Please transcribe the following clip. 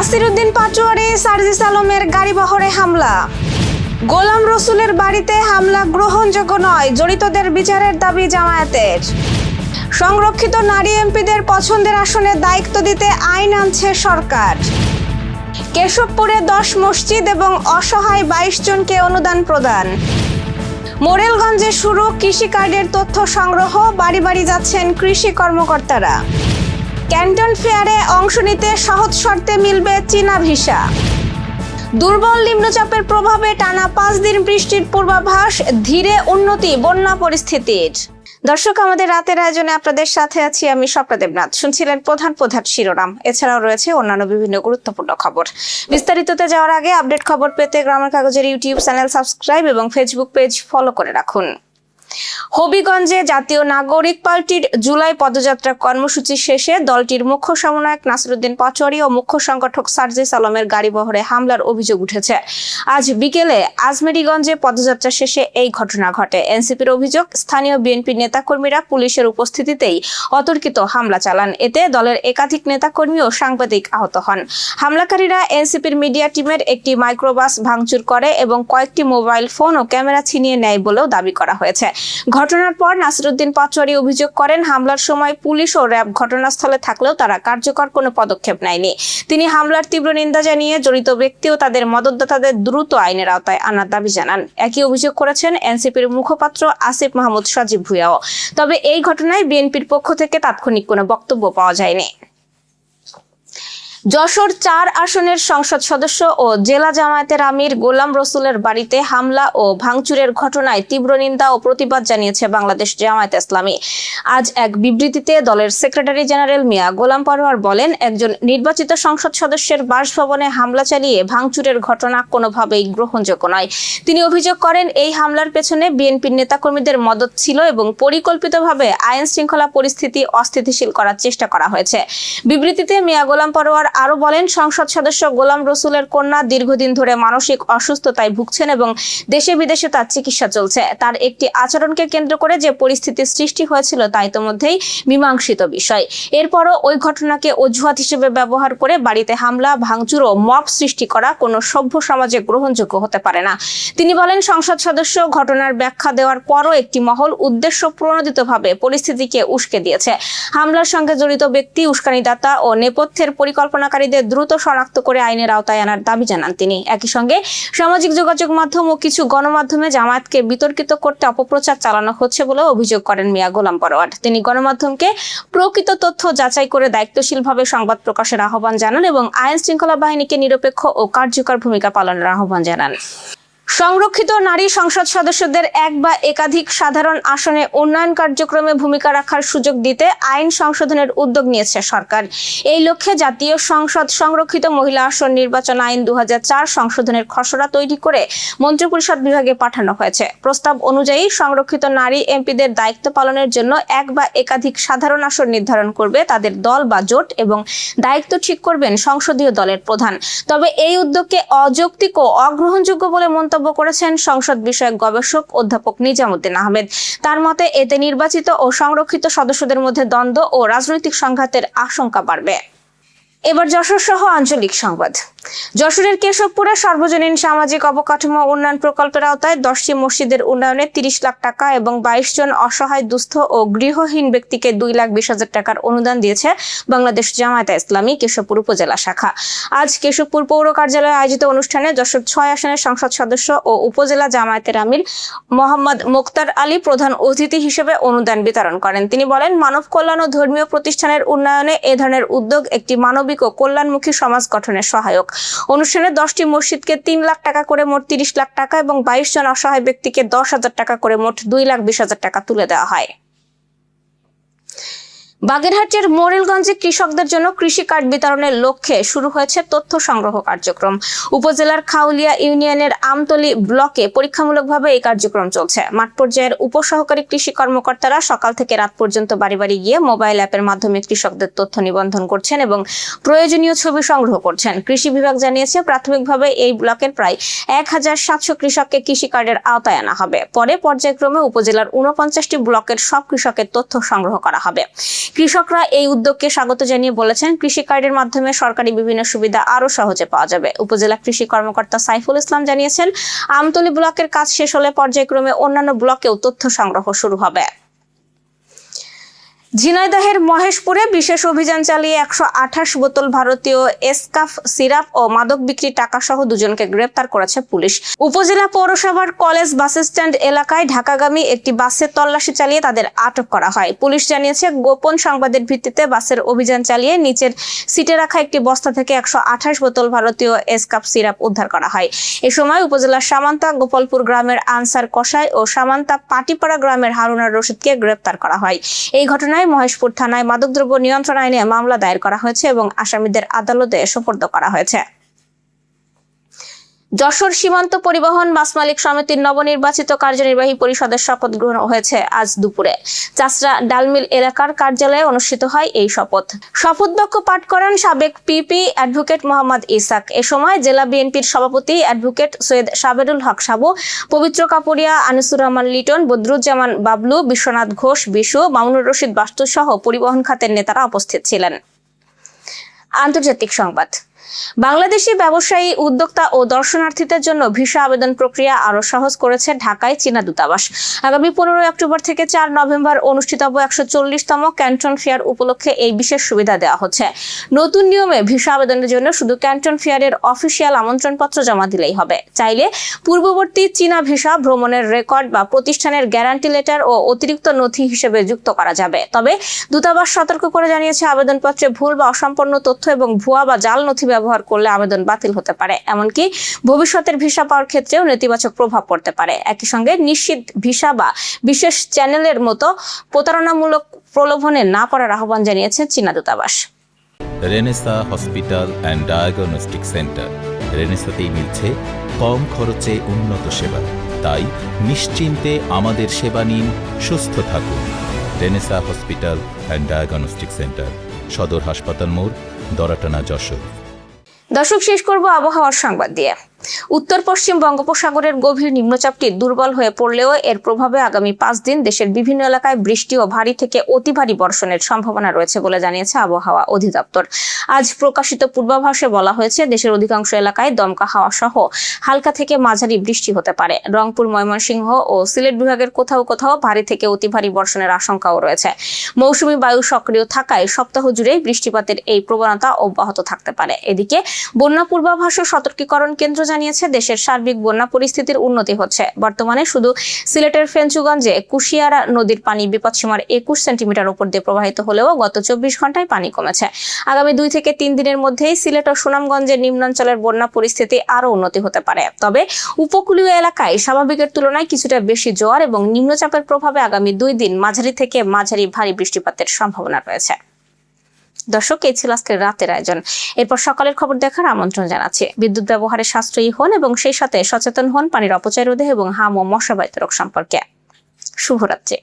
নাসিরউদ্দিন পাটোয়ারি সার্জিস আলমের গাড়িবহরে হামলা। গোলাম রসুলের বাড়িতে হামলা গ্রহণযোগ্য নয়, জড়িতদের বিচারের দাবি জামায়াতের। সংরক্ষিত নারী এমপিদের পছন্দের আসনে দায়িত্ব দিতে আইন আনছে সরকার। কেশবপুরে 10 মসজিদ এবং অসহায় 22 জনকে অনুদান প্রদান। মোরেলগঞ্জে শুরু কৃষি কার্ডের তথ্য সংগ্রহ, বাড়ি বাড়ি যাচ্ছেন কৃষি কর্মকর্তারা। ক্যান্টন ফেয়ারে অংশ নিতে সহজ শর্তে মিলবে চীনা ভিসা। দুর্বল নিম্নচাপের প্রভাবে টানা 5 দিন বৃষ্টির পূর্বাভাস, ধীরে উন্নতি বন্যা পরিস্থিতির। দর্শক, আমাদের রাতের আয়োজনে আপনাদের সাথে আছি আমি স্বপ্না দেবনাথ। শুনছিলেন প্রধান শিরোনাম, এছাড়াও রয়েছে অন্যান্য বিভিন্ন গুরুত্বপূর্ণ খবর। বিস্তারিততে যাওয়ার আগে আপডেট খবর পেতে গ্রামের কাগজের ইউটিউব চ্যানেল সাবস্ক্রাইব এবং ফেসবুক পেজ ফলো করে রাখুন। হবিগঞ্জে জাতীয় নাগরিক পার্টির জুলাই পদযাত্রা কর্মসূচি শেষে দলটির মুখ্য সমন্বয়ক নাসিরউদ্দিন পাটোয়ারি ও মুখ্য সংগঠক সার্জিস আলমের গাড়িবহরে হামলার অভিযোগ উঠেছে। আজ বিকেলে আজমেরীগঞ্জে পদযাত্রা শেষে এই ঘটনা ঘটে। এনসিপির অভিযোগ, স্থানীয় বিএনপি নেতাকর্মীরা পুলিশের উপস্থিতিতেই অতর্কিত হামলা চালান। এতে দলের একাধিক নেতাকর্মী ও সাংবাদিক আহত হন। হামলাকারীরা এনসিপির মিডিয়া টিমের একটি মাইক্রোবাস ভাঙচুর করে এবং কয়েকটি মোবাইল ফোন ও ক্যামেরা ছিনিয়ে নেয় বলেও দাবি করা হয়েছে। ঘটনার পর নাসিরউদ্দিন পাটোয়ারি অভিযোগ করেন, হামলার সময় পুলিশ ও র্যাব ঘটনাস্থলে থাকলেও তারা কার্যকর কোনো পদক্ষেপ নেয়নি। তিনি হামলার তীব্র নিন্দা জানিয়ে জড়িত ব্যক্তি ও তাদের মদতদাতাদের দ্রুত আইনের আওতায় আনার দাবি জানান। একই অভিযোগ করেছেন এনসিপির মুখপাত্র আসিফ মাহমুদ সজীব ভুঁইয়াও। তবে এই ঘটনায় বিএনপির পক্ষ থেকে তাৎক্ষণিক কোনো বক্তব্য পাওয়া যায়নি। যশোর 4 আসনের সংসদ সদস্য ও জেলা জামায়াতের আমির গোলাম রসুলের বাড়িতে হামলা ও ভাঙচুরের ঘটনায় তীব্র নিন্দা ও প্রতিবাদ জানিয়েছে বাংলাদেশ জামায়াত ইসলামী। আজ এক বিবৃতিতে দলের সেক্রেটারি জেনারেল মিয়া গোলাম পরোয়ার বলেন, একজন নির্বাচিত সংসদ সদস্যের বাসভবনে হামলা চালিয়ে ভাঙচুরের ঘটনা কোনোভাবেই গ্রহণযোগ্য নয়। তিনি অভিযোগ করেন, এই হামলার পেছনে বিএনপির নেতাকর্মীদের মদত ছিল এবং পরিকল্পিতভাবে আইন শৃঙ্খলা পরিস্থিতি অস্থিতিশীল করার চেষ্টা করা হয়েছে। বিবৃতিতে মিয়া গোলাম পরোয়ার আরো বলেন, সংসদ সদস্য গোলাম রসুলের কন্যা দীর্ঘদিন ধরে মানসিক অসুস্থতায় ভুগছেন এবং দেশে বিদেশে তার চিকিৎসা চলছে। তার একটি আচরণকে কেন্দ্র করে যে পরিস্থিতির সৃষ্টি হয়েছিল তা ইতোমধ্যেই মীমাংসিত বিষয়। এরপরও ওই ঘটনাকে অজুহাত হিসেবে ব্যবহার করে বাড়িতে হামলা, ভাঙচুর ও মব সৃষ্টি করা কোনো সভ্য সমাজে গ্রহণযোগ্য হতে পারে না। তিনি বলেন, সংসদ সদস্য ঘটনার ব্যাখ্যা দেওয়ার পরও একটি মহল উদ্দেশ্য প্রণোদিতভাবে পরিস্থিতিকে উস্কে দিয়েছে। হামলার সঙ্গে জড়িত ব্যক্তি, উস্কানিদাতা ও নেপথ্যের পরিকল্পনাকারীদের দ্রুত শনাক্ত করে আইনের আওতায় আনার দাবি জানান তিনি। একই সঙ্গে সামাজিক যোগাযোগ মাধ্যম ও কিছু গণমাধ্যমে জামায়াতকে বিতর্কিত করতে অপপ্রচার চালানো হচ্ছে বলে অভিযোগ করেন মিয়া গোলাম পরোয়ার। তিনি গণমাধ্যমকে প্রকৃত তথ্য যাচাই করে দায়িত্বশীলভাবে সংবাদ প্রকাশের আহ্বান জানান এবং আইন শৃঙ্খলা বাহিনীকে নিরপেক্ষ ও কার্যকর ভূমিকা পালনের আহ্বান জানান। সংরক্ষিত নারী সংসদ সদস্যদের এক বা একাধিক সাধারণ আসনে উন্নয়ন কার্যক্রমে ভূমিকা রাখার সুযোগ দিতে আইন সংশোধনের উদ্যোগ নিয়েছে সরকার। এই লক্ষ্যে জাতীয় সংসদ সংরক্ষিত মহিলা আসন নির্বাচন আইন 2004 সংশোধনের খসড়া তৈরি করে মন্ত্রিপরিষদ বিভাগে পাঠানো হয়েছে। প্রস্তাব অনুযায়ী সংরক্ষিত নারী এমপিদের দায়িত্ব পালনের জন্য এক বা একাধিক সাধারণ আসন নির্ধারণ করবে তাদের দল বা জোট এবং দায়িত্ব ঠিক করবেন সংসদীয় দলের প্রধান। তবে এই উদ্যোগকে অযৌক্তিক ও অগ্রহণযোগ্য বলে মন্তব্য করেছেন সংসদ বিষয়ক গবেষক অধ্যাপক নিজামুদ্দিন আহমেদ। তার মতে, এতে নির্বাচিত ও সংরক্ষিত সদস্যদের মধ্যে দ্বন্দ্ব ও রাজনৈতিক সংঘাতের আশঙ্কা বাড়বে। এবার যশোর সহ আঞ্চলিক সংবাদ। যশোরের কেশবপুরে সর্বজনীন সামাজিক অবকাঠামো উন্নয়ন প্রকল্পের আওতায় 10টি মসজিদের উন্নয়নে 30 লাখ টাকা এবং 22 জন অসহায় দুস্থ ও গৃহহীন ব্যক্তিকে 2,20,000 টাকার অনুদান দিয়েছে বাংলাদেশ জামায়াত ইসলামী কেশবপুর উপজেলা শাখা। আজ কেশবপুর পৌর কার্যালয়ে আয়োজিত অনুষ্ঠানে যশোর 6 আসনের সংসদ সদস্য ও উপজেলা জামায়াতের আমির মোহাম্মদ মুক্তার আলী প্রধান অতিথি হিসেবে অনুদান বিতরণ করেন। তিনি বলেন, মানব কল্যাণ ও ধর্মীয় প্রতিষ্ঠানের উন্নয়নে এ ধরনের উদ্যোগ একটি মানবিক ও কল্যাণমুখী সমাজ গঠনের সহায়ক। অনুষ্ঠানে 10টি মসজিদকে 3 লাখ টাকা করে মোট 30 লাখ টাকা এবং 22 জন অসহায় ব্যক্তিকে 10,000 টাকা করে মোট 2,20,000 টাকা তুলে দেওয়া হয়। বাগেরহাটের মোরেলগঞ্জে কৃষকদের জন্য কৃষি কার্ড বিতরণের লক্ষ্যে শুরু হয়েছে তথ্য সংগ্রহ কার্যক্রম। উপজেলার খাউলিয়া ইউনিয়নের আমতলী ব্লকে পরীক্ষামূলকভাবে এই কার্যক্রম চলছে। মাঠ পর্যায়ের উপসহকারী কৃষি কর্মকর্তারা সকাল থেকে রাত পর্যন্ত বাড়ি বাড়ি গিয়ে মোবাইল অ্যাপের মাধ্যমে কৃষকদের তথ্য নিবন্ধন করছেন এবং প্রয়োজনীয় ছবি সংগ্রহ করছেন। কৃষি বিভাগ জানিয়েছে, প্রাথমিকভাবে এই ব্লকের প্রায় 1,700 কৃষককে কৃষি কার্ডের আওতায় আনা হবে। পরে পর্যায়ক্রমে উপজেলার 49টি ব্লকের সব কৃষকের তথ্য সংগ্রহ করা হবে। কৃষকরা এই উদ্যোগকে স্বাগত জানিয়ে বলেছেন, কৃষি কার্ডের মাধ্যমে সরকারি বিভিন্ন সুবিধা আরো সহজে পাওয়া যাবে। উপজেলা কৃষি কর্মকর্তা সাইফুল ইসলাম জানিয়েছেন, আমতলী ব্লকের কাজ শেষ হলে পর্যায়ক্রমে অন্যান্য ব্লকেও তথ্য সংগ্রহ শুরু হবে। ঝিনাইদহের মহেশপুরে বিশেষ অভিযান চালিয়ে 128 বোতল ভারতীয় এসকাফ সিরাপ ও মাদক বিক্রি টাকা সহ দুজনকে গ্রেপ্তার করেছে পুলিশ। উপজেলা পৌরসভার কলেজ বাস স্ট্যান্ড এলাকায় ঢাকাগামী একটি বাসে তল্লাশি চালিয়ে তাদের আটক করা হয়। পুলিশ জানিয়েছে, গোপন সংবাদের ভিত্তিতে বাসের অভিযান চালিয়ে নিচের সিটে রাখা একটি বস্তা থেকে 128 বোতল ভারতীয় এসকাফ সিরাপ উদ্ধার করা হয়। এ সময় উপজেলার সামান্তা গোপালপুর গ্রামের আনসার কসাই ও সামান্তা পাটিপাড়া গ্রামের হারুনার রশিদকে গ্রেপ্তার করা হয়। এই ঘটনায় মহেশপুর থানায় মাদকদ্রব্য নিয়ন্ত্রণ আইনে মামলা দায়ের করা হয়েছে এবং আসামিদের আদালতে সোপর্দ করা হয়েছে। যশোর সীমান্ত পরিবহন বাস মালিক সমিতির নবনির্বাচিত কার্যনির্বাহী পরিষদের শপথ গ্রহণ হয়েছে আজ দুপুরে। চাচরা ডালমিল এলাকার কার্যালয়ে অনুষ্ঠিত হয় এই শপথ বাক্য পাঠ করেন সাবেক পিপি অ্যাডভোকেট মোহাম্মদ ইসাক। এ সময় জেলা বিএনপির সভাপতি অ্যাডভোকেট সৈয়দ সাবেরুল হক সাবু, পবিত্র কাপুরিয়া, আনিসুর রহমান লিটন, বদরুজ্জামান বাবলু, বিশ্বনাথ ঘোষ বিশু, মামুনুর রশিদ বাস্তু সহ পরিবহন খাতের নেতারা উপস্থিত ছিলেন। আন্তর্জাতিক সংবাদ। বাংলাদেশি ব্যবসায়ী, উদ্যোক্তা ও দর্শনার্থীদের জন্য ভিসা আবেদন প্রক্রিয়া আরো সহজ করেছে ঢাকায় চীনা দূতাবাস। আগামী 15 অক্টোবর থেকে 4 নভেম্বর অনুষ্ঠিতব্য 140তম ক্যান্টন ফেয়ার উপলক্ষে এই বিশেষ সুবিধা দেওয়া হচ্ছে। নতুন নিয়মে ভিসা আবেদনের জন্য শুধু ক্যান্টন ফেয়ারের অফিসিয়াল আমন্ত্রণপত্র জমা দিলেই হবে। চাইলে পূর্ববর্তী চীনা ভিসা, ভ্রমণের রেকর্ড বা প্রতিষ্ঠানের গ্যারান্টি লেটার ও অতিরিক্ত নথি হিসেবে যুক্ত করা যাবে। তবে দূতাবাস সতর্ক করে জানিয়েছে, আবেদনপত্রে ভুল বা অসম্পূর্ণ তথ্য এবং ভুয়া বা জাল নথি ব্যবহার করলে আবেদন বাতিল হতে পারে। এমনকি ভবিষ্যতের ভিসা পাওয়ার ক্ষেত্রেও নেতিবাচক প্রভাব পড়তে পারে। একই সঙ্গে নিশ্চিত ভিসা বা বিশেষ চ্যানেলের মতো প্রতারণামূলক প্রলোভনে না পড়ার আহ্বান জানিয়েছে চীনা দূতাবাস। Renaissance hospital and diagnostic centre. রেনেসাতেই মিলছে কম খরচে উন্নত সেবা। তাই নিশ্চিন্তে আমাদের সেবা নিন, সুস্থ থাকুন। Renaissance hospital and diagnostic centre, সদর হাসপাতাল মোড়, দরাটানা, যশোর। দর্শক, শেষ করব আবহাওয়ার সংবাদ দিয়ে। উত্তর পশ্চিম বঙ্গোপসাগরের গভীর নিম্নচাপটি দুর্বল হয়ে পড়লেও এর প্রভাবে আগামী 5 দিন দেশের বিভিন্ন এলাকায় বৃষ্টি ও ভারী থেকে অতি ভারী বর্ষণের সম্ভাবনা রয়েছে বলে জানিয়েছে আবহাওয়া অধিদপ্তর। আজ প্রকাশিত পূর্বাভাসে বলা হয়েছে, দেশের অধিকাংশ এলাকায় দমকা হাওয়া সহ হালকা থেকে মাঝারি বৃষ্টি হতে পারে। রংপুর, ময়মনসিংহ ও সিলেট বিভাগের কোথাও কোথাও ভারী থেকে অতি ভারী বর্ষণের আশঙ্কাও রয়েছে। মৌসুমী বায়ু সক্রিয় থাকায় সপ্তাহ জুড়ে বৃষ্টিপাতের এই প্রবণতা অব্যাহত থাকতে পারে। এদিকে বন্যা পূর্বাভাস ও সতর্কীকরণ কেন্দ্র জানিয়েছে, দেশের সার্বিক বন্যা পরিস্থিতির উন্নতি হচ্ছে। বর্তমানে শুধু সিলেটের ফেঞ্চুগঞ্জে কুশিয়ারা নদীর পানি বিপদসীমার 21 সেন্টিমিটার উপর দিয়ে প্রবাহিত হলেও গত 24 ঘন্টায় পানি কমেছে। আগামী 2 থেকে 3 দিনের মধ্যেই সিলেট ও সুনামগঞ্জের নিম্নাঞ্চলের বন্যা পরিস্থিতি আরো উন্নতি হতে পারে। তবে উপকূলীয় এলাকায় স্বাভাবিকের তুলনায় কিছুটা বেশি জোয়ার এবং নিম্নচাপের প্রভাবে আগামী 2 দিন মাঝারি থেকে মাঝারি ভারী বৃষ্টিপাতের সম্ভাবনা রয়েছে। দর্শক, এই ছিল আজকের রাতের আয়োজন। এরপর সকালের খবর দেখার আমন্ত্রণ জানাচ্ছি। বিদ্যুৎ ব্যবহারে সাশ্রয়ী হন এবং সেই সাথে সচেতন হন পানির অপচয় রোধে এবং হাম ও মশাবাহিত রোগ সম্পর্কে। শুভরাত্রি।